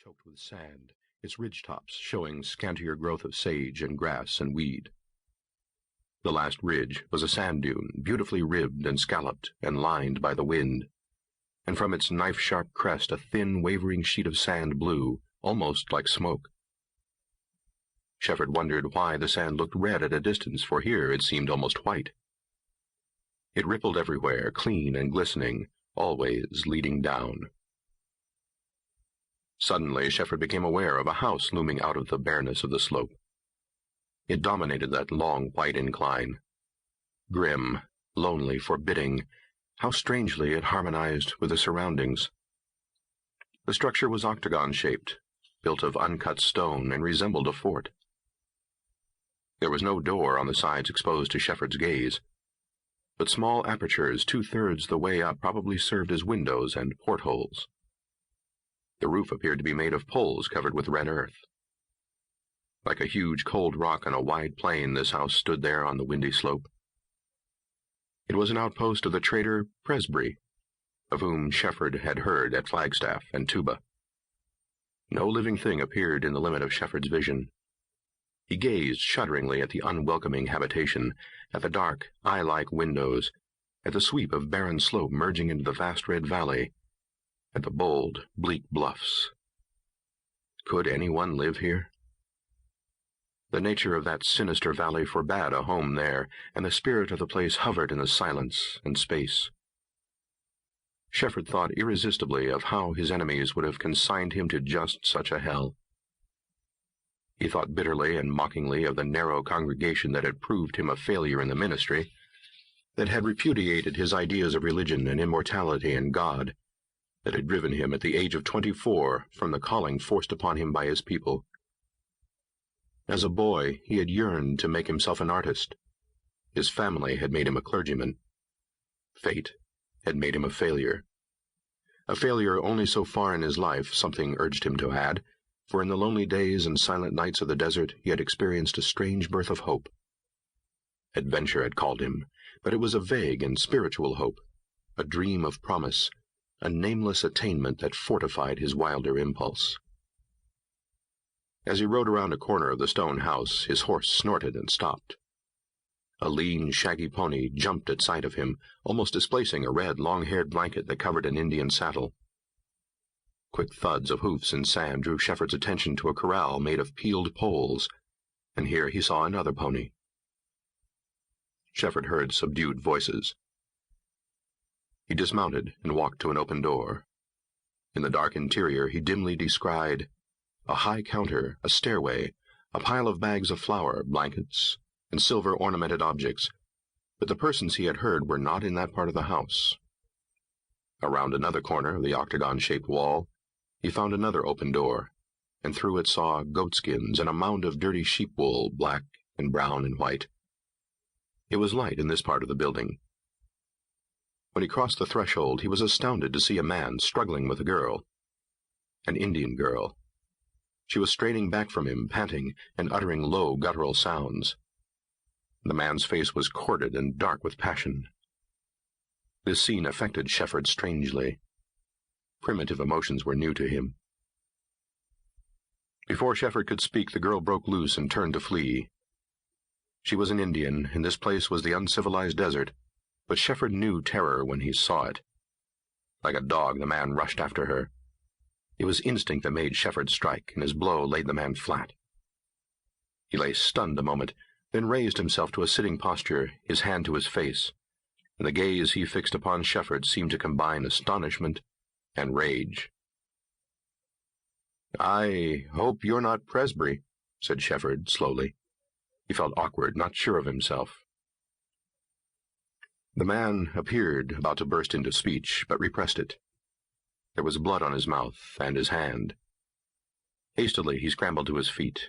choked with sand, its ridgetops showing scantier growth of sage and grass and weed. The last ridge was a sand dune, beautifully ribbed and scalloped and lined by the wind, and from its knife-sharp crest a thin, wavering sheet of sand blew, almost like smoke. Shepherd wondered why the sand looked red at a distance, for here it seemed almost white. It rippled everywhere, clean and glistening, always leading down. Suddenly, Shepherd became aware of a house looming out of the bareness of the slope. It dominated that long white incline. Grim, lonely, forbidding, how strangely it harmonized with the surroundings. The structure was octagon-shaped, built of uncut stone, and resembled a fort. There was no door on the sides exposed to Shepherd's gaze, but small apertures 2/3 the way up probably served as windows and portholes. The roof appeared to be made of poles covered with red earth. Like a huge cold rock on a wide plain, this house stood there on the windy slope. It was an outpost of the trader Presbrey, of whom Shepherd had heard at Flagstaff and Tuba. No living thing appeared in the limit of Shepherd's vision. He gazed shudderingly at the unwelcoming habitation, at the dark, eye-like windows, at the sweep of barren slope merging into the vast red valley, at the bold, bleak bluffs. Could anyone live here? The nature of that sinister valley forbade a home there, and the spirit of the place hovered in the silence and space. Shepherd thought irresistibly of how his enemies would have consigned him to just such a hell. He thought bitterly and mockingly of the narrow congregation that had proved him a failure in the ministry, that had repudiated his ideas of religion and immortality and God, that had driven him at the age of 24 from the calling forced upon him by his people. As a boy, he had yearned to make himself an artist. His family had made him a clergyman. Fate had made him a failure. A failure only so far in his life, something urged him to add, for in the lonely days and silent nights of the desert he had experienced a strange birth of hope. Adventure had called him, but it was a vague and spiritual hope, a dream of promise, a nameless attainment that fortified his wilder impulse. As he rode around a corner of the stone house, his horse snorted and stopped. A lean, shaggy pony jumped at sight of him, almost displacing a red, long-haired blanket that covered an Indian saddle. Quick thuds of hoofs in sand drew Shepherd's attention to a corral made of peeled poles, and here he saw another pony. Shepherd heard subdued voices. He dismounted and walked to an open door. In the dark interior he dimly descried a high counter, a stairway, a pile of bags of flour, blankets, and silver-ornamented objects, but the persons he had heard were not in that part of the house. Around another corner of the octagon-shaped wall, he found another open door, and through it saw goatskins and a mound of dirty sheep wool, black and brown and white. It was light in this part of the building. When he crossed the threshold, he was astounded to see a man struggling with a girl, an Indian girl. She was straining back from him, panting and uttering low, guttural sounds. The man's face was corded and dark with passion. This scene affected Shepherd strangely. Primitive emotions were new to him. Before Shepherd could speak, the girl broke loose and turned to flee. She was an Indian, and this place was the uncivilized desert, but Shepherd knew terror when he saw it. Like a dog, the man rushed after her. It was instinct that made Shepherd strike, and his blow laid the man flat. He lay stunned a moment, then raised himself to a sitting posture, his hand to his face, and the gaze he fixed upon Shepherd seemed to combine astonishment and rage. "I hope you're not Presbrey," said Shepherd slowly. He felt awkward, not sure of himself. The man appeared about to burst into speech, but repressed it. There was blood on his mouth and his hand. Hastily he scrambled to his feet.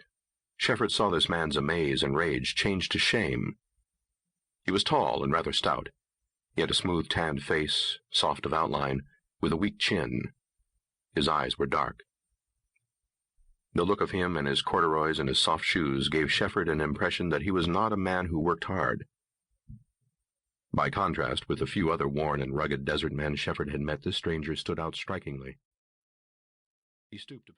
Shepherd saw this man's amaze and rage change to shame. He was tall and rather stout. He had a smooth tanned face, soft of outline, with a weak chin. His eyes were dark. The look of him and his corduroys and his soft shoes gave Shepherd an impression that he was not a man who worked hard. By contrast with the few other worn and rugged desert men Shepherd had met, this stranger stood out strikingly. He stooped to pick